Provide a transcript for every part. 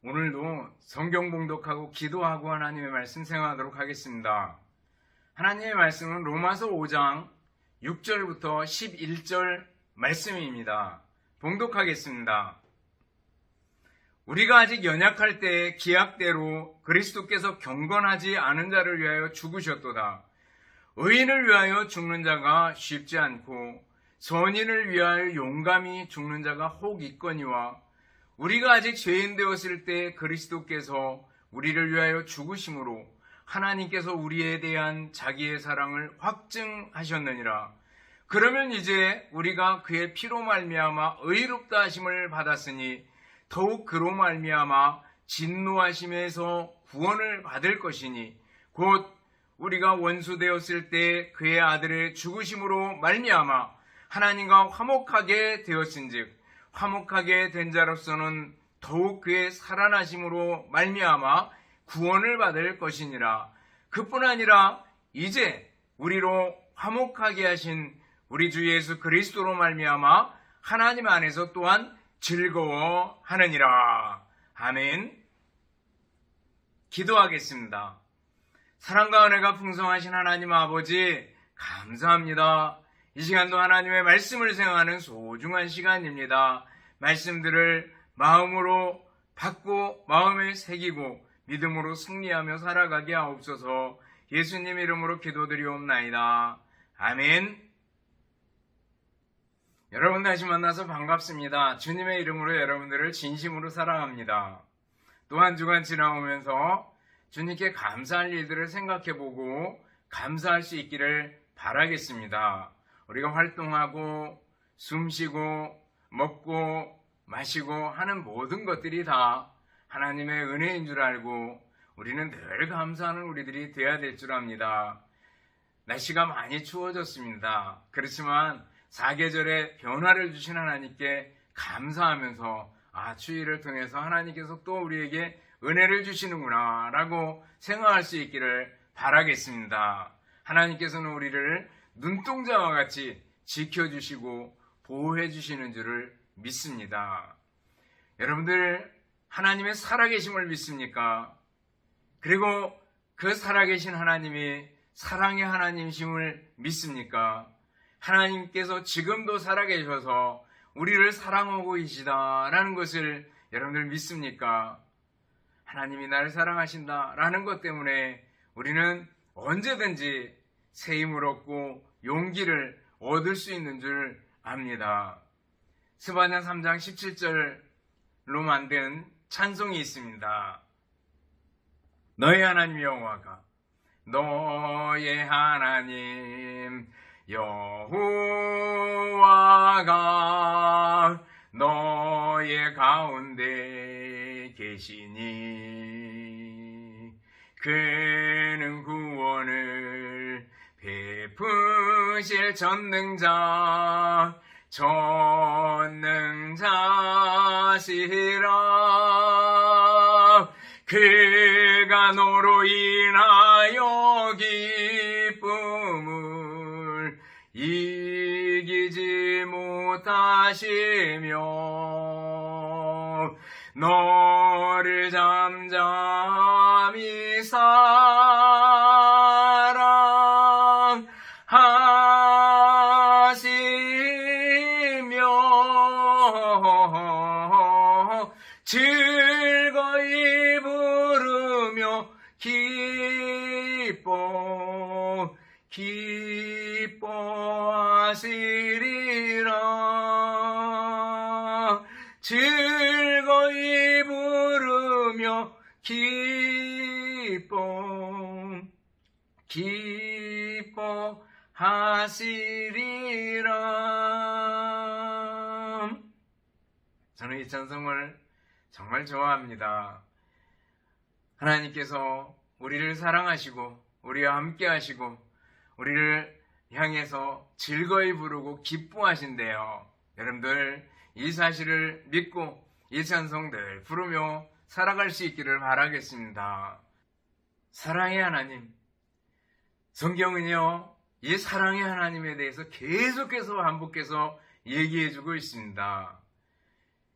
오늘도 성경 봉독하고 기도하고 하나님의 말씀 생각하도록 하겠습니다. 하나님의 말씀은 로마서 5장 6절부터 11절 말씀입니다. 봉독하겠습니다. 우리가 아직 연약할 때에 기약대로 그리스도께서 경건하지 않은 자를 위하여 죽으셨도다. 의인을 위하여 죽는 자가 쉽지 않고 선인을 위하여 용감히 죽는 자가 혹 있거니와 우리가 아직 죄인 되었을 때 그리스도께서 우리를 위하여 죽으심으로 하나님께서 우리에 대한 자기의 사랑을 확증하셨느니라. 그러면 이제 우리가 그의 피로 말미암아 의롭다 하심을 받았으니 더욱 그로 말미암아 진노하심에서 구원을 받을 것이니 곧 우리가 원수 되었을 때 그의 아들의 죽으심으로 말미암아 하나님과 화목하게 되었은즉 화목하게 된 자로서는 더욱 그의 살아나심으로 말미암아 구원을 받을 것이니라. 그뿐 아니라 이제 우리로 화목하게 하신 우리 주 예수 그리스도로 말미암아 하나님 안에서 또한 즐거워하느니라. 아멘. 기도하겠습니다. 사랑과 은혜가 풍성하신 하나님 아버지 감사합니다. 이 시간도 하나님의 말씀을 생각하는 소중한 시간입니다. 말씀들을 마음으로 받고 마음에 새기고 믿음으로 승리하며 살아가게 하옵소서. 예수님 이름으로 기도드리옵나이다. 아멘. 여러분 다시 만나서 반갑습니다. 주님의 이름으로 여러분들을 진심으로 사랑합니다. 또 한 주간 지나오면서 주님께 감사할 일들을 생각해보고 감사할 수 있기를 바라겠습니다. 우리가 활동하고 숨쉬고 먹고 마시고 하는 모든 것들이 다 하나님의 은혜인 줄 알고 우리는 늘 감사하는 우리들이 되어야 될 줄 압니다. 날씨가 많이 추워졌습니다. 그렇지만 사계절의 변화를 주신 하나님께 감사하면서 추위를 통해서 하나님께서 또 우리에게 은혜를 주시는구나 라고 생각할 수 있기를 바라겠습니다. 하나님께서는 우리를 눈동자와 같이 지켜주시고 보호해 주시는 줄을 믿습니다. 여러분들 하나님의 살아계심을 믿습니까? 그리고 그 살아계신 하나님이 사랑의 하나님이심을 믿습니까? 하나님께서 지금도 살아계셔서 우리를 사랑하고 계시다라는 것을 여러분들 믿습니까? 하나님이 나를 사랑하신다라는 것 때문에 우리는 언제든지 새 힘을 얻고 용기를 얻을 수 있는 줄 압니다. 스바냐 3장 17절로 만든 찬송이 있습니다. 너의 하나님 여호와가 너의 하나님 여호와가 너의 가운데 계시니 그는 구원을 베푸실 전능자시라. 그가 너로 인하여 기쁨을 이기지 못하시며 너를 잠잠히 사랑하시며 즐거이 부르며 기뻐하시리라. 즐거이 부르며 기뻐하시리라. 저는 이 찬송을 정말 좋아합니다. 하나님께서 우리를 사랑하시고 우리와 함께 하시고 우리를 향해서 즐거이 부르고 기뻐하신대요. 여러분들 이 사실을 믿고 이 찬송 늘 부르며 살아갈 수 있기를 바라겠습니다. 사랑의 하나님, 성경은요 이 사랑의 하나님에 대해서 계속해서 반복해서 얘기해주고 있습니다.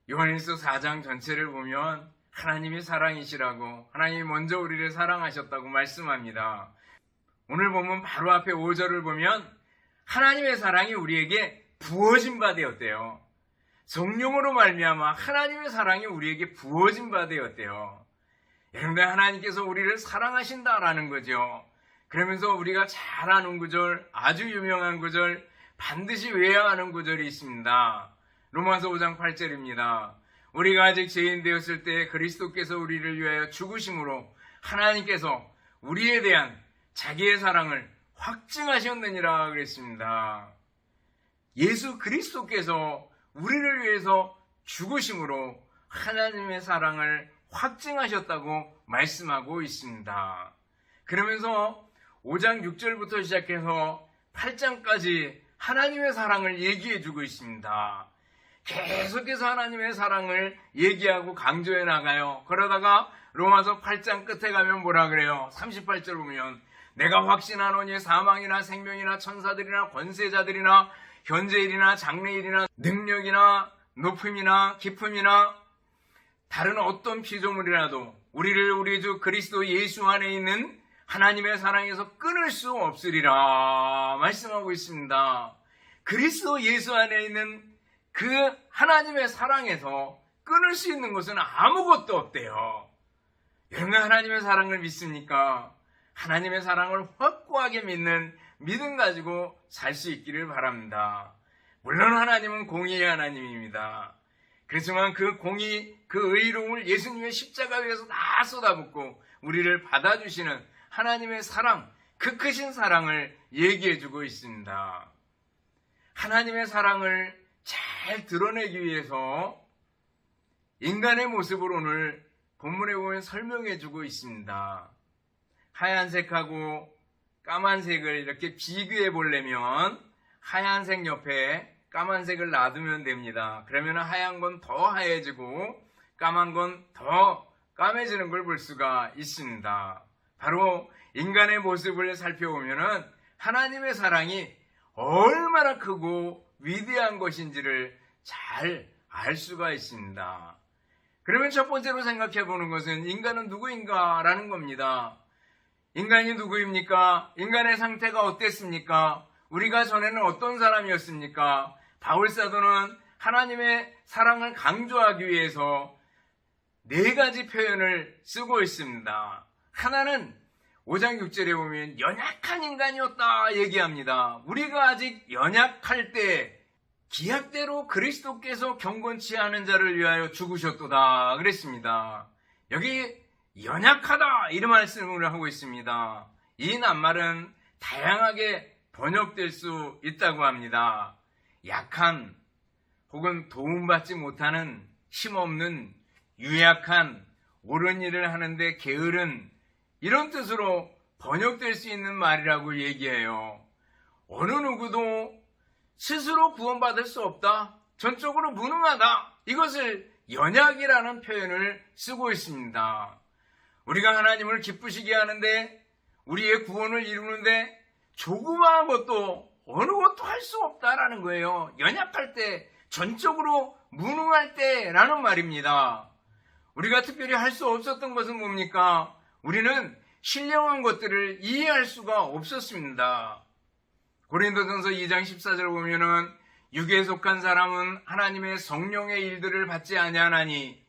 요한일서 4장 전체를 보면 하나님이 사랑이시라고, 하나님이 먼저 우리를 사랑하셨다고 말씀합니다. 오늘 보면 바로 앞에 5절을 보면 하나님의 사랑이 우리에게 부어진 바 되었대요. 성령으로 말미암아 하나님의 사랑이 우리에게 부어진 바 되었대요. 여러분들, 하나님께서 우리를 사랑하신다라는 거죠. 그러면서 우리가 잘 아는 구절, 아주 유명한 구절, 반드시 외워야 하는 구절이 있습니다. 로마서 5장 8절입니다. 우리가 아직 죄인 되었을 때 그리스도께서 우리를 위하여 죽으심으로 하나님께서 우리에 대한 자기의 사랑을 확증하셨느니라 그랬습니다. 예수 그리스도께서 우리를 위해서 죽으심으로 하나님의 사랑을 확증하셨다고 말씀하고 있습니다. 그러면서 5장 6절부터 시작해서 8장까지 하나님의 사랑을 얘기해 주고 있습니다. 계속해서 하나님의 사랑을 얘기하고 강조해 나가요. 그러다가 로마서 8장 끝에 가면 뭐라 그래요? 38절 보면 내가 확신하노니 사망이나 생명이나 천사들이나 권세자들이나 현재일이나 장래일이나 능력이나 높음이나 깊음이나 다른 어떤 피조물이라도 우리를 우리 주 그리스도 예수 안에 있는 하나님의 사랑에서 끊을 수 없으리라 말씀하고 있습니다. 그리스도 예수 안에 있는 그 하나님의 사랑에서 끊을 수 있는 것은 아무것도 없대요. 여러분, 하나님의 사랑을 믿습니까? 하나님의 사랑을 확고하게 믿는 믿음 가지고 살 수 있기를 바랍니다. 물론 하나님은 공의의 하나님입니다. 그렇지만 그 공의, 그 의로움을 예수님의 십자가 위에서 다 쏟아붓고 우리를 받아주시는 하나님의 사랑, 그 크신 사랑을 얘기해주고 있습니다. 하나님의 사랑을 잘 드러내기 위해서 인간의 모습을 오늘 본문에 보면 설명해주고 있습니다. 하얀색하고 까만색을 이렇게 비교해 보려면 하얀색 옆에 까만색을 놔두면 됩니다. 그러면 하얀 건 더 하얘지고 까만 건 더 까매지는 걸 볼 수가 있습니다. 바로 인간의 모습을 살펴보면 하나님의 사랑이 얼마나 크고 위대한 것인지를 잘 알 수가 있습니다. 그러면 첫 번째로 생각해 보는 것은 인간은 누구인가라는 겁니다. 인간이 누구입니까? 인간의 상태가 어땠습니까? 우리가 전에는 어떤 사람이었습니까? 바울사도는 하나님의 사랑을 강조하기 위해서 4가지 표현을 쓰고 있습니다. 하나는 5장 6절에 보면 연약한 인간이었다 얘기합니다. 우리가 아직 연약할 때 기약대로 그리스도께서 경건치 않은 자를 위하여 죽으셨도다 그랬습니다. 여기 연약하다 이런 말씀을 하고 있습니다. 이 낱말은 다양하게 번역될 수 있다고 합니다. 약한 혹은 도움받지 못하는 힘없는 유약한 옳은 일을 하는데 게으른 이런 뜻으로 번역될 수 있는 말이라고 얘기해요. 어느 누구도 스스로 구원받을 수 없다, 전적으로 무능하다, 이것을 연약이라는 표현을 쓰고 있습니다. 우리가 하나님을 기쁘시게 하는데 우리의 구원을 이루는데 조그마한 것도 어느 것도 할 수 없다라는 거예요. 연약할 때, 전적으로 무능할 때라는 말입니다. 우리가 특별히 할 수 없었던 것은 뭡니까? 우리는 신령한 것들을 이해할 수가 없었습니다. 고린도전서 2장 14절 보면은 육에 속한 사람은 하나님의 성령의 일들을 받지 아니하나니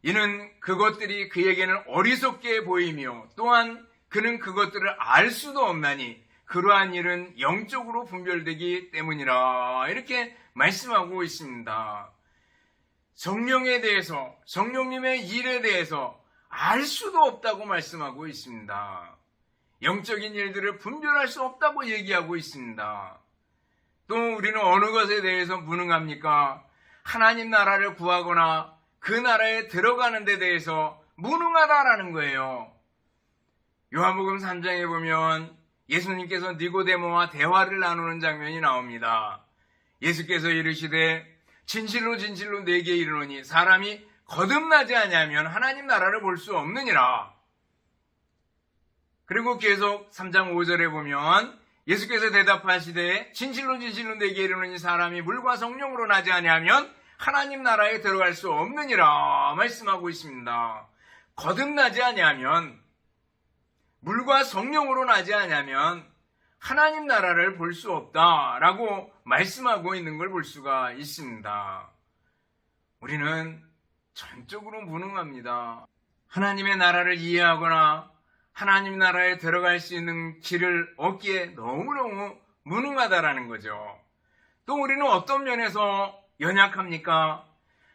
이는 그것들이 그에게는 어리석게 보이며 또한 그는 그것들을 알 수도 없나니 그러한 일은 영적으로 분별되기 때문이라 이렇게 말씀하고 있습니다. 성령에 대해서, 성령님의 일에 대해서 알 수도 없다고 말씀하고 있습니다. 영적인 일들을 분별할 수 없다고 얘기하고 있습니다. 또 우리는 어느 것에 대해서 무능합니까? 하나님 나라를 구하거나 그 나라에 들어가는 데 대해서 무능하다라는 거예요. 요한복음 3장에 보면 예수님께서 니고데모와 대화를 나누는 장면이 나옵니다. 예수께서 이르시되 진실로 진실로 내게 이르노니 사람이 거듭나지 아니하면 하나님 나라를 볼 수 없느니라. 그리고 계속 3장 5절에 보면 예수께서 대답하시되 진실로 진실로 내게 이르노니 사람이 물과 성령으로 나지 아니하면 하나님 나라에 들어갈 수 없느니라 말씀하고 있습니다. 거듭나지 아니하면, 물과 성령으로 나지 아니하면 하나님 나라를 볼 수 없다라고 말씀하고 있는 걸 볼 수가 있습니다. 우리는 전적으로 무능합니다. 하나님의 나라를 이해하거나 하나님 나라에 들어갈 수 있는 길을 얻기에 너무너무 무능하다라는 거죠. 또 우리는 어떤 면에서 연약합니까?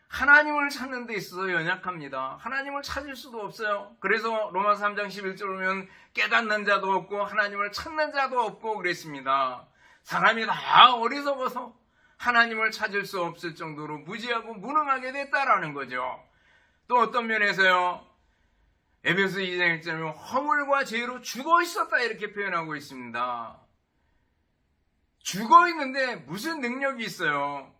하나님을 찾는 데 있어서 연약합니다. 하나님을 찾을 수도 없어요. 그래서 로마서 3장 11절 보면 깨닫는 자도 없고 하나님을 찾는 자도 없고 그랬습니다. 사람이 다 어리석어서 하나님을 찾을 수 없을 정도로 무지하고 무능하게 됐다라는 거죠. 또 어떤 면에서요, 에베소 2장 1절에 허물과 죄로 죽어 있었다 이렇게 표현하고 있습니다. 죽어 있는데 무슨 능력이 있어요?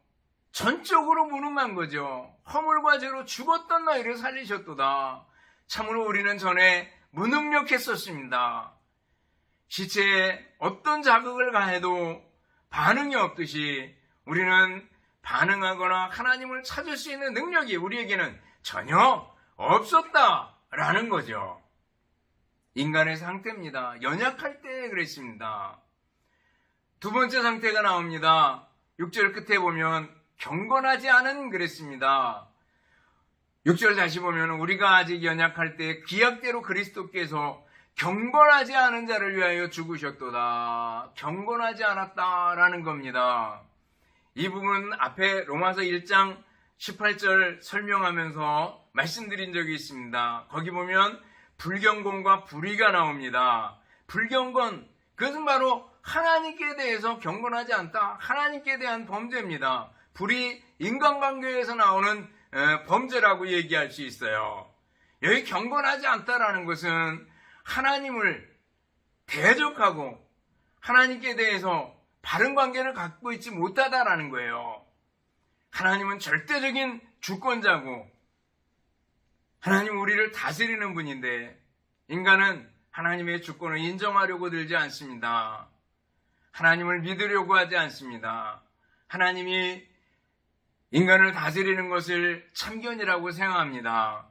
전적으로 무능한 거죠. 허물과 죄로 죽었던 너희를 살리셨도다. 참으로 우리는 전에 무능력했었습니다. 시체에 어떤 자극을 가해도 반응이 없듯이 우리는 반응하거나 하나님을 찾을 수 있는 능력이 우리에게는 전혀 없었다라는 거죠. 인간의 상태입니다. 연약할 때 그랬습니다. 두 번째 상태가 나옵니다. 6절 끝에 보면 경건하지 않은 그랬습니다. 6절 다시 보면 우리가 아직 연약할 때 기약대로 그리스도께서 경건하지 않은 자를 위하여 죽으셨도다. 경건하지 않았다라는 겁니다. 이 부분 앞에 로마서 1장 18절 설명하면서 말씀드린 적이 있습니다. 거기 보면 불경건과 불의가 나옵니다. 불경건, 그것은 바로 하나님께 대해서 경건하지 않다. 하나님께 대한 범죄입니다. 불의, 인간관계에서 나오는 범죄라고 얘기할 수 있어요. 여기 경건하지 않다라는 것은 하나님을 대적하고 하나님께 대해서 바른 관계를 갖고 있지 못하다라는 거예요. 하나님은 절대적인 주권자고 하나님 우리를 다스리는 분인데 인간은 하나님의 주권을 인정하려고 들지 않습니다. 하나님을 믿으려고 하지 않습니다. 하나님이 인간을 다스리는 것을 참견이라고 생각합니다.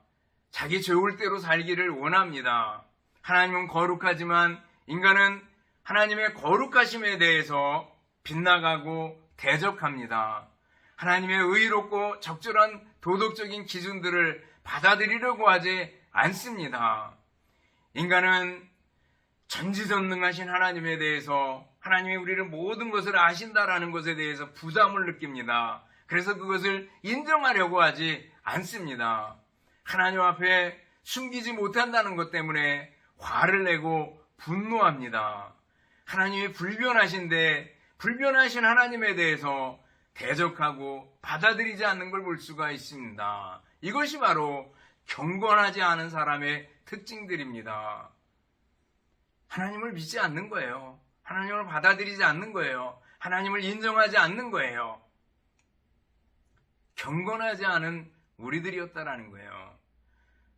자기 좋을 대로 살기를 원합니다. 하나님은 거룩하지만 인간은 하나님의 거룩하심에 대해서 빗나가고 대적합니다. 하나님의 의롭고 적절한 도덕적인 기준들을 받아들이려고 하지 않습니다. 인간은 전지전능하신 하나님에 대해서 하나님이 우리를 모든 것을 아신다라는 것에 대해서 부담을 느낍니다. 그래서 그것을 인정하려고 하지 않습니다. 하나님 앞에 숨기지 못한다는 것 때문에 화를 내고 분노합니다. 하나님이 불변하신데 불변하신 하나님에 대해서 대적하고 받아들이지 않는 걸 볼 수가 있습니다. 이것이 바로 경건하지 않은 사람의 특징들입니다. 하나님을 믿지 않는 거예요. 하나님을 받아들이지 않는 거예요. 하나님을 인정하지 않는 거예요. 경건하지 않은 우리들이었다라는 거예요.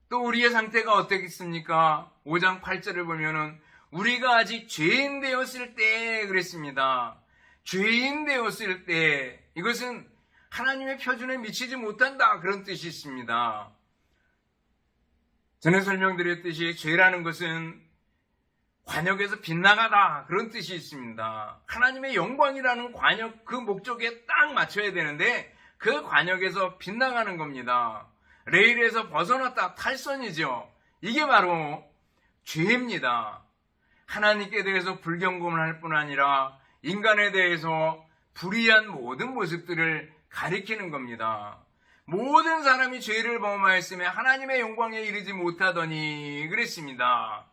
또 우리의 상태가 어떻겠습니까? 5장 8절을 보면은 우리가 아직 죄인 되었을 때 그랬습니다. 죄인 되었을 때, 이것은 하나님의 표준에 미치지 못한다 그런 뜻이 있습니다. 전에 설명드렸듯이 죄라는 것은 관역에서 빗나가다 그런 뜻이 있습니다. 하나님의 영광이라는 관역, 그 목적에 딱 맞춰야 되는데 그 관역에서 빗나가는 겁니다. 레일에서 벗어났다, 탈선이죠. 이게 바로 죄입니다. 하나님께 대해서 불경건을 할 뿐 아니라 인간에 대해서 불의한 모든 모습들을 가리키는 겁니다. 모든 사람이 죄를 범하였으며 하나님의 영광에 이르지 못하더니 그랬습니다.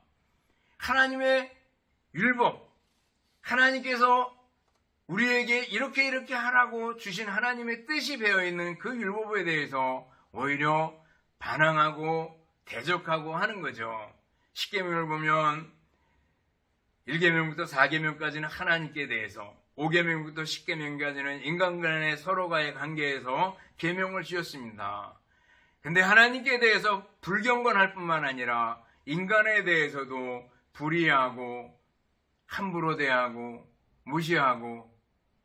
하나님의 율법, 하나님께서 우리에게 이렇게 하라고 주신 하나님의 뜻이 배어있는 그 율법에 대해서 오히려 반항하고 대적하고 하는 거죠. 십계명을 보면 1계명부터 4계명까지는 하나님께 대해서, 5계명부터 10계명까지는 인간 간의 서로가의 관계에서 계명을 주셨습니다. 근데 하나님께 대해서 불경건할 뿐만 아니라 인간에 대해서도 불의하고 함부로 대하고 무시하고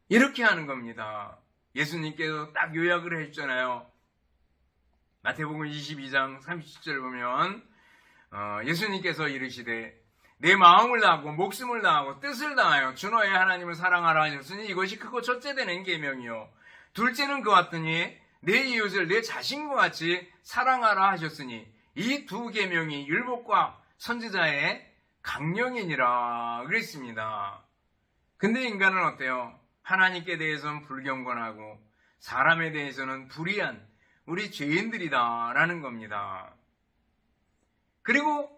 이렇게 하는 겁니다. 예수님께서 딱 요약을 해주잖아요. 마태복음 22장 30절 보면 예수님께서 이르시되 내 마음을 다하고 목숨을 다하고 뜻을 다하여 주 너의 하나님을 사랑하라 하셨으니 이것이 크고 첫째 되는 계명이요 둘째는 그와 같으니 내 이웃을 내 자신과 같이 사랑하라 하셨으니 이 두 계명이 율법과 선지자의 강령이니라 그랬습니다. 근데 인간은 어때요? 하나님께 대해서는 불경건하고 사람에 대해서는 불의한 우리 죄인들이다 라는 겁니다. 그리고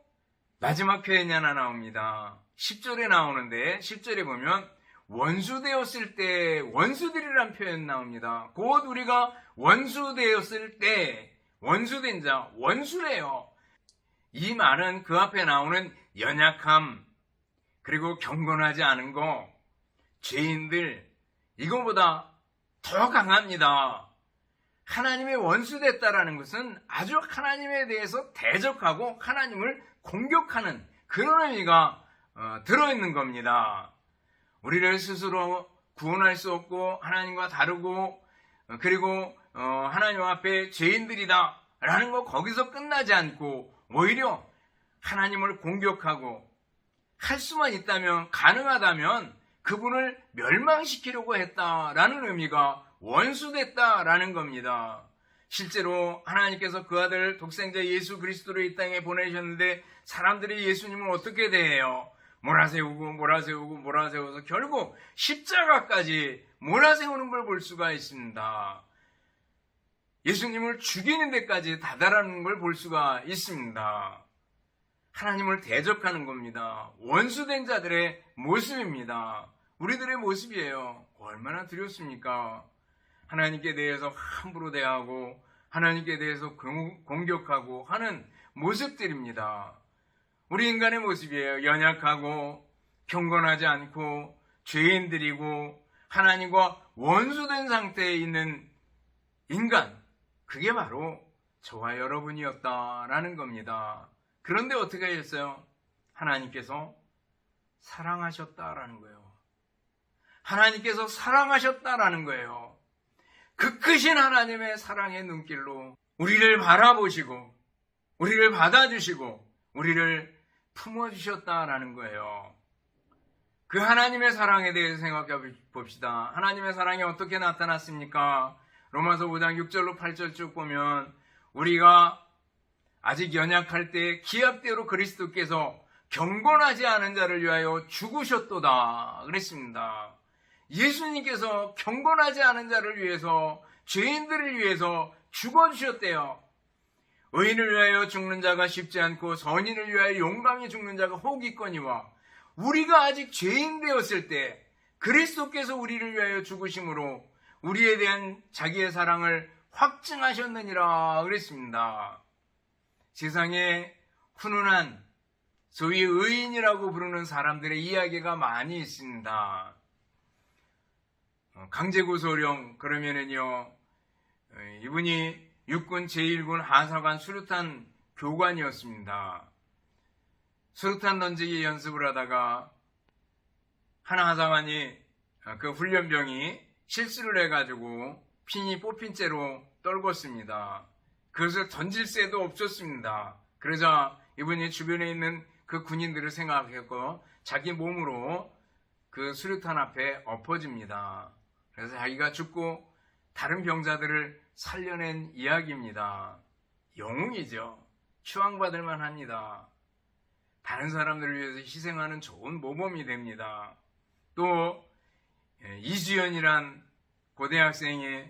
마지막 표현이 하나 나옵니다. 10절에 나오는데 10절에 보면 원수되었을 때 원수들이란 표현 나옵니다. 곧 우리가 원수되었을 때 원수된 자 원수래요. 이 말은 그 앞에 나오는 연약함 그리고 경건하지 않은 거 죄인들 이거보다 더 강합니다. 하나님의 원수됐다라는 것은 아주 하나님에 대해서 대적하고 하나님을 공격하는 그런 의미가 들어있는 겁니다. 우리를 스스로 구원할 수 없고 하나님과 다르고 그리고 하나님 앞에 죄인들이다 라는 거 거기서 끝나지 않고 오히려 하나님을 공격하고 할 수만 있다면 가능하다면 그분을 멸망시키려고 했다라는 의미가 원수됐다라는 겁니다. 실제로 하나님께서 그 아들 독생자 예수 그리스도를 이 땅에 보내셨는데 사람들이 예수님을 어떻게 대해요? 몰아세우고 결국 십자가까지 몰아세우는 걸 볼 수가 있습니다. 예수님을 죽이는 데까지 다다르는 걸 볼 수가 있습니다. 하나님을 대적하는 겁니다. 원수된 자들의 모습입니다. 우리들의 모습이에요. 얼마나 두렵습니까? 하나님께 대해서 함부로 대하고 하나님께 대해서 공격하고 하는 모습들입니다. 우리 인간의 모습이에요. 연약하고 경건하지 않고 죄인들이고 하나님과 원수된 상태에 있는 인간, 그게 바로 저와 여러분이었다라는 겁니다. 그런데 어떻게 하셨어요? 하나님께서 사랑하셨다라는 거예요. 하나님께서 사랑하셨다라는 거예요. 그 크신 하나님의 사랑의 눈길로 우리를 바라보시고 우리를 받아주시고 우리를 품어주셨다라는 거예요. 그 하나님의 사랑에 대해서 생각해 봅시다. 하나님의 사랑이 어떻게 나타났습니까? 로마서 5장 6절로 8절 쭉 보면 우리가 아직 연약할 때 기합대로 그리스도께서 경건하지 않은 자를 위하여 죽으셨도다 그랬습니다. 예수님께서 경건하지 않은 자를 위해서 죄인들을 위해서 죽어주셨대요. 의인을 위하여 죽는 자가 쉽지 않고 선인을 위하여 용감히 죽는 자가 혹 있거니와 우리가 아직 죄인 되었을 때 그리스도께서 우리를 위하여 죽으심으로 우리에 대한 자기의 사랑을 확증하셨느니라 그랬습니다. 세상에 훈훈한 소위 의인이라고 부르는 사람들의 이야기가 많이 있습니다. 강제구소령 그러면은요 이분이 육군 제1군 하사관 수류탄 교관이었습니다. 수류탄 던지기 연습을 하다가 한 하사관이 그 훈련병이 실수를 해가지고 핀이 뽑힌 채로 떨궜습니다. 그것을 던질 새도 없었습니다. 그러자 이분이 주변에 있는 그 군인들을 생각했고 자기 몸으로 그 수류탄 앞에 엎어집니다. 그래서 자기가 죽고 다른 병자들을 살려낸 이야기입니다. 영웅이죠. 추앙받을 만합니다. 다른 사람들을 위해서 희생하는 좋은 모범이 됩니다. 또 이수연이란 고대학생이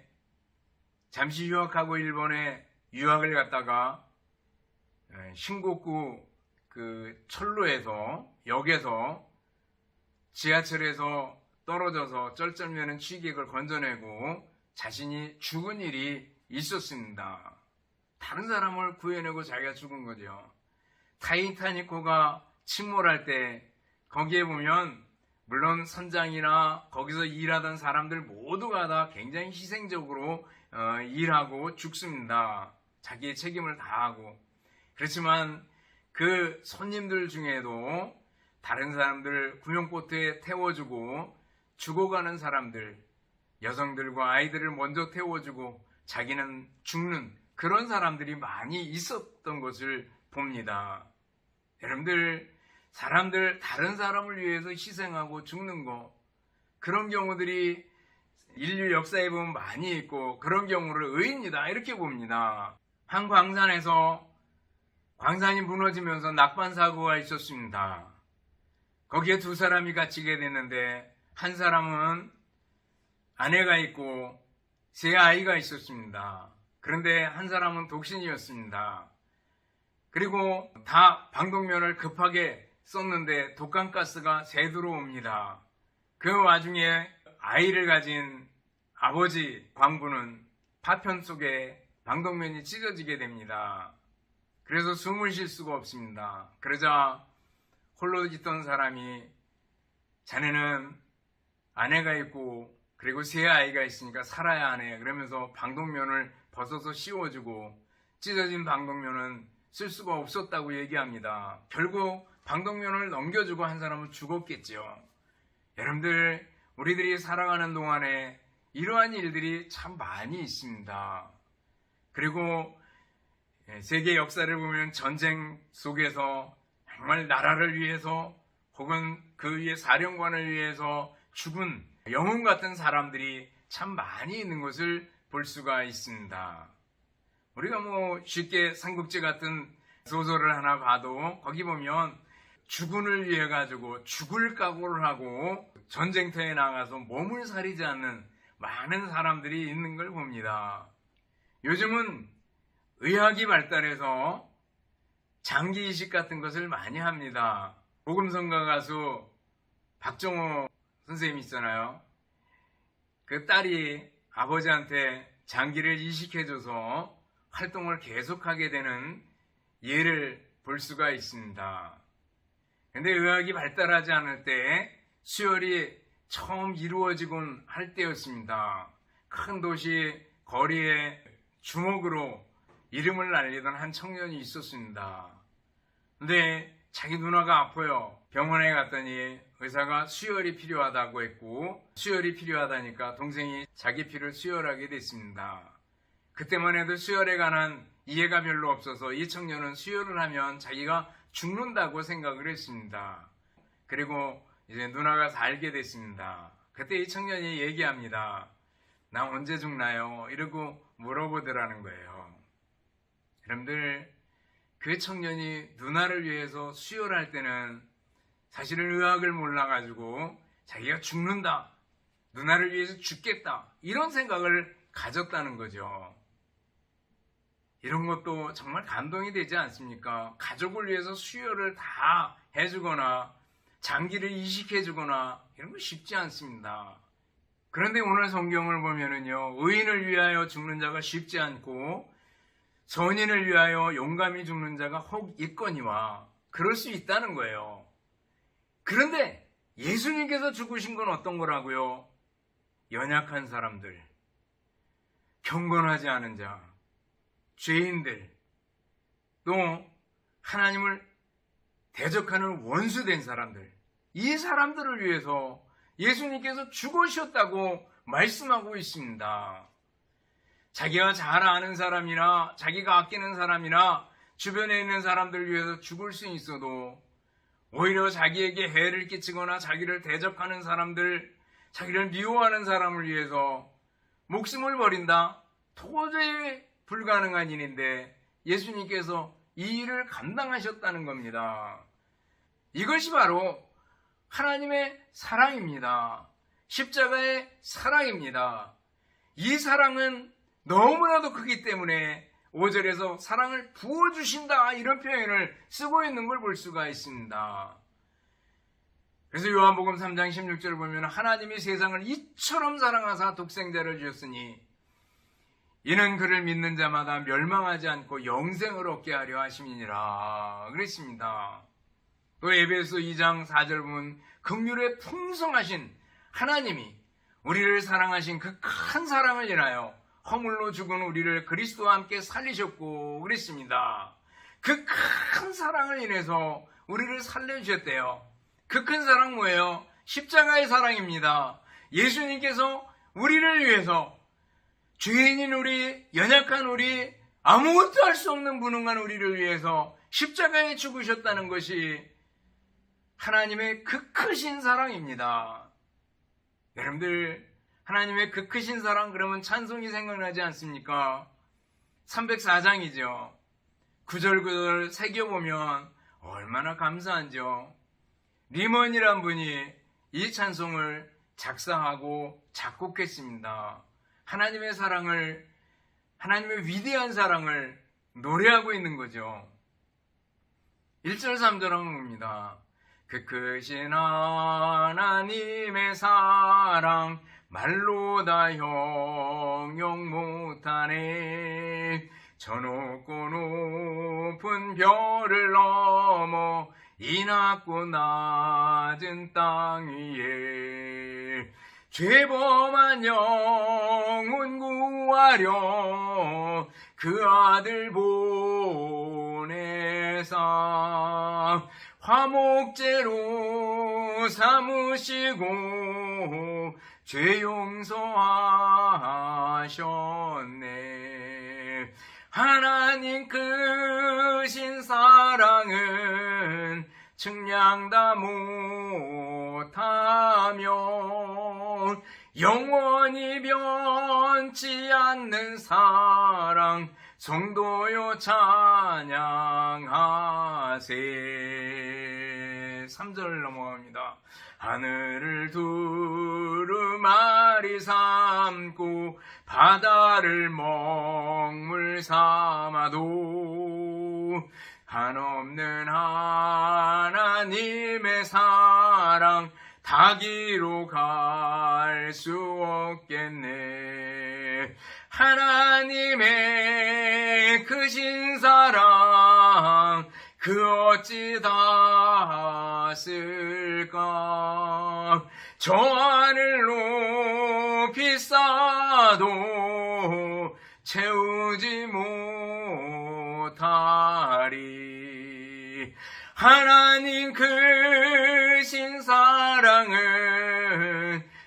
잠시 휴학하고 일본에 유학을 갔다가 신곡구 그 철로에서 역에서 지하철에서 떨어져서 쩔쩔매는 취객을 건져내고 자신이 죽은 일이 있었습니다. 다른 사람을 구해내고 자기가 죽은 거죠. 타이타닉호가 침몰할 때 거기에 보면 물론 선장이나 거기서 일하던 사람들 모두가 다 굉장히 희생적으로 일하고 죽습니다. 자기의 책임을 다하고. 그렇지만 그 손님들 중에도 다른 사람들 구명보트에 태워주고 죽어가는 사람들, 여성들과 아이들을 먼저 태워주고 자기는 죽는 그런 사람들이 많이 있었던 것을 봅니다. 여러분들, 다른 사람을 위해서 희생하고 죽는 거, 그런 경우들이 인류 역사에 보면 많이 있고 그런 경우를 의인이다 이렇게 봅니다. 한 광산에서 광산이 무너지면서 낙반 사고가 있었습니다. 거기에 두 사람이 갇히게 됐는데 한 사람은 아내가 있고 세 아이가 있었습니다. 그런데 한 사람은 독신이었습니다. 그리고 다 방독면을 급하게 썼는데 독감가스가 새 들어옵니다. 그 와중에 아이를 가진 아버지 광부는 파편 속에 방독면이 찢어지게 됩니다. 그래서 숨을 쉴 수가 없습니다. 그러자 홀로 있던 사람이 자네는 아내가 있고 그리고 세 아이가 있으니까 살아야 하네 그러면서 방독면을 벗어서 씌워주고 찢어진 방독면은 쓸 수가 없었다고 얘기합니다. 결국 방독면을 넘겨주고 한 사람은 죽었겠죠. 여러분들, 우리들이 살아가는 동안에 이러한 일들이 참 많이 있습니다. 그리고 세계 역사를 보면 전쟁 속에서 정말 나라를 위해서 혹은 그 위에 사령관을 위해서 죽은 영웅 같은 사람들이 참 많이 있는 것을 볼 수가 있습니다. 우리가 쉽게 삼국지 같은 소설을 하나 봐도 거기 보면 죽음을 위해 가지고 죽을 각오를 하고 전쟁터에 나가서 몸을 사리지 않는 많은 사람들이 있는 걸 봅니다. 요즘은 의학이 발달해서 장기 이식 같은 것을 많이 합니다. 복음성가 가수 박정호 선생님 있잖아요. 그 딸이 아버지한테 장기를 이식해줘서 활동을 계속하게 되는 예를 볼 수가 있습니다. 근데 의학이 발달하지 않을 때 수혈이 처음 이루어지곤 할 때였습니다. 큰 도시 거리에 주먹으로 이름을 날리던 한 청년이 있었습니다. 근데 자기 누나가 아파요. 병원에 갔더니 의사가 수혈이 필요하다고 했고 수혈이 필요하다니까 동생이 자기 피를 수혈하게 됐습니다. 그때만 해도 수혈에 관한 이해가 별로 없어서 이 청년은 수혈을 하면 자기가 죽는다고 생각을 했습니다. 그리고 이제 누나가 살게 됐습니다. 그때 이 청년이 얘기합니다. 나 언제 죽나요? 이러고 물어보더라는 거예요. 여러분들, 그 청년이 누나를 위해서 수혈할 때는 사실은 의학을 몰라가지고 자기가 죽는다, 누나를 위해서 죽겠다 이런 생각을 가졌다는 거죠. 이런 것도 정말 감동이 되지 않습니까? 가족을 위해서 수혈을 다 해주거나 장기를 이식해주거나 이런 거 쉽지 않습니다. 그런데 오늘 성경을 보면은요, 의인을 위하여 죽는 자가 쉽지 않고 선인을 위하여 용감히 죽는 자가 혹 있거니와, 그럴 수 있다는 거예요. 그런데 예수님께서 죽으신 건 어떤 거라고요? 연약한 사람들, 경건하지 않은 자, 죄인들, 또 하나님을 대적하는 원수된 사람들, 이 사람들을 위해서 예수님께서 죽으셨다고 말씀하고 있습니다. 자기가 잘 아는 사람이나 자기가 아끼는 사람이나 주변에 있는 사람들을 위해서 죽을 수 있어도 오히려 자기에게 해를 끼치거나 자기를 대적하는 사람들, 자기를 미워하는 사람을 위해서 목숨을 버린다? 도저히 불가능한 일인데 예수님께서 이 일을 감당하셨다는 겁니다. 이것이 바로 하나님의 사랑입니다. 십자가의 사랑입니다. 이 사랑은 너무나도 크기 때문에 5절에서 사랑을 부어주신다 이런 표현을 쓰고 있는 걸 볼 수가 있습니다. 그래서 요한복음 3장 16절을 보면 하나님이 세상을 이처럼 사랑하사 독생자를 주셨으니 이는 그를 믿는 자마다 멸망하지 않고 영생을 얻게 하려 하심이니라 그랬습니다. 또 에베소 2장 4절 보면 긍휼에 풍성하신 하나님이 우리를 사랑하신 그 큰 사랑을 인하여 허물로 죽은 우리를 그리스도와 함께 살리셨고 그랬습니다. 그 큰 사랑을 인해서 우리를 살려주셨대요. 그 큰 사랑 뭐예요? 십자가의 사랑입니다. 예수님께서 우리를 위해서, 죄인인 우리, 연약한 우리, 아무것도 할 수 없는 무능한 우리를 위해서 십자가에 죽으셨다는 것이 하나님의 그 크신 사랑입니다. 여러분들, 하나님의 그 크신 사랑 그러면 찬송이 생각나지 않습니까? 304장이죠. 9절 9절 새겨보면 얼마나 감사한지요. 리먼이란 분이 이 찬송을 작사하고 작곡했습니다. 하나님의 사랑을, 하나님의 위대한 사랑을 노래하고 있는 거죠. 1절 3절 한국입니다. 그 크신 하나님의 사랑 말로 다 형용 못하네. 저 높고 높은 별을 넘어 이 낮고 낮은 땅 위에 죄범한 영혼 구하려 그 아들 보내사 화목제로 삼으시고 죄 용서하셨네. 하나님 크신 사랑은 측량 다 못하며 영원히 변치 않는 사랑 성도요 찬양하세. 3절 넘어갑니다. 하늘을 두루마리 삼고 바다를 먹물 삼아도 한없는 하나님의 사랑 다 기록할 수 없겠네. 하나님의 크신 사랑 그 어찌 닿았을까. 저 하늘 높이 쌓아도 채우지 못하리. 하나님 크신 사랑은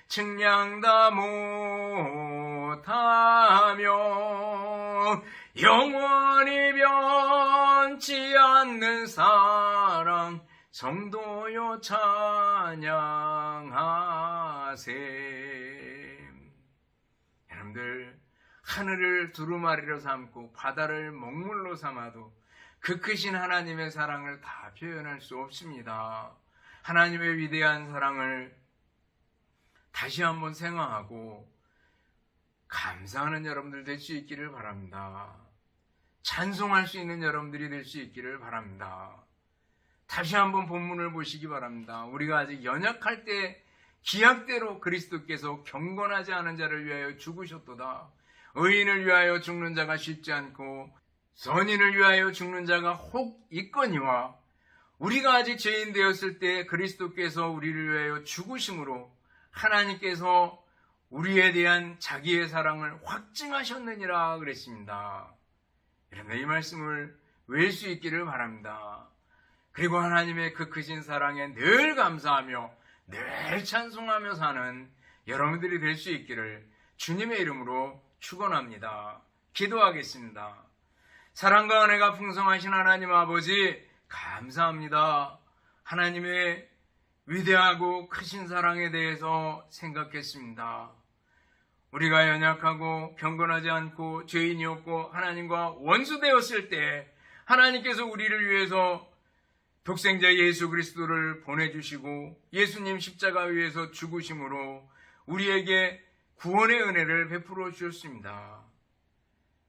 측량 다 못하며 영원히 변치 않는 사랑 성도요 찬양하세. 여러분들, 하늘을 두루마리로 삼고 바다를 먹물로 삼아도 그 크신 하나님의 사랑을 다 표현할 수 없습니다. 하나님의 위대한 사랑을 다시 한번 생각하고 감사하는 여러분들 될 수 있기를 바랍니다. 찬송할 수 있는 여러분들이 될 수 있기를 바랍니다. 다시 한번 본문을 보시기 바랍니다. 우리가 아직 연약할 때 기약대로 그리스도께서 경건하지 않은 자를 위하여 죽으셨도다. 의인을 위하여 죽는 자가 쉽지 않고 선인을 위하여 죽는 자가 혹 있거니와, 우리가 아직 죄인 되었을 때 그리스도께서 우리를 위하여 죽으심으로 하나님께서 우리에 대한 자기의 사랑을 확증하셨느니라 그랬습니다. 여러분, 이 말씀을 외울 수 있기를 바랍니다. 그리고 하나님의 그 크신 사랑에 늘 감사하며 늘 찬송하며 사는 여러분들이 될 수 있기를 주님의 이름으로 축원합니다. 기도하겠습니다. 사랑과 은혜가 풍성하신 하나님 아버지, 감사합니다. 하나님의 위대하고 크신 사랑에 대해서 생각했습니다. 우리가 연약하고 경건하지 않고 죄인이었고 하나님과 원수되었을 때 하나님께서 우리를 위해서 독생자 예수 그리스도를 보내주시고 예수님 십자가 위에서 죽으심으로 우리에게 구원의 은혜를 베풀어 주셨습니다.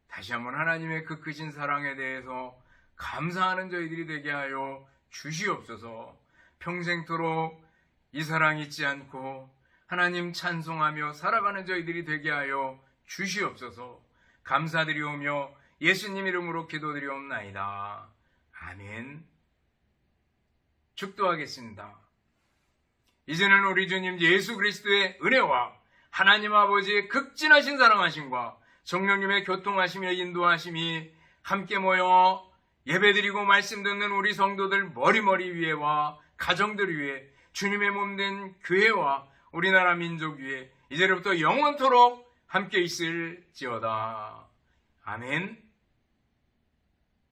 다시 한번 하나님의 그 크신 사랑에 대해서 감사하는 저희들이 되게 하여 주시옵소서. 평생토록 이 사랑 잊지 않고 하나님 찬송하며 살아가는 저희들이 되게 하여 주시옵소서. 감사드리오며 예수님 이름으로 기도드리옵나이다. 아멘. 축도하겠습니다. 이제는 우리 주님 예수 그리스도의 은혜와 하나님 아버지의 극진하신 사랑하심과 성령님의 교통하심에 인도하심이 함께 모여 예배드리고 말씀 듣는 우리 성도들 머리머리 위에와 가정들 위에, 주님의 몸된 교회와 우리나라 민족 위에 이제로부터 영원토록 함께 있을지어다. 아멘.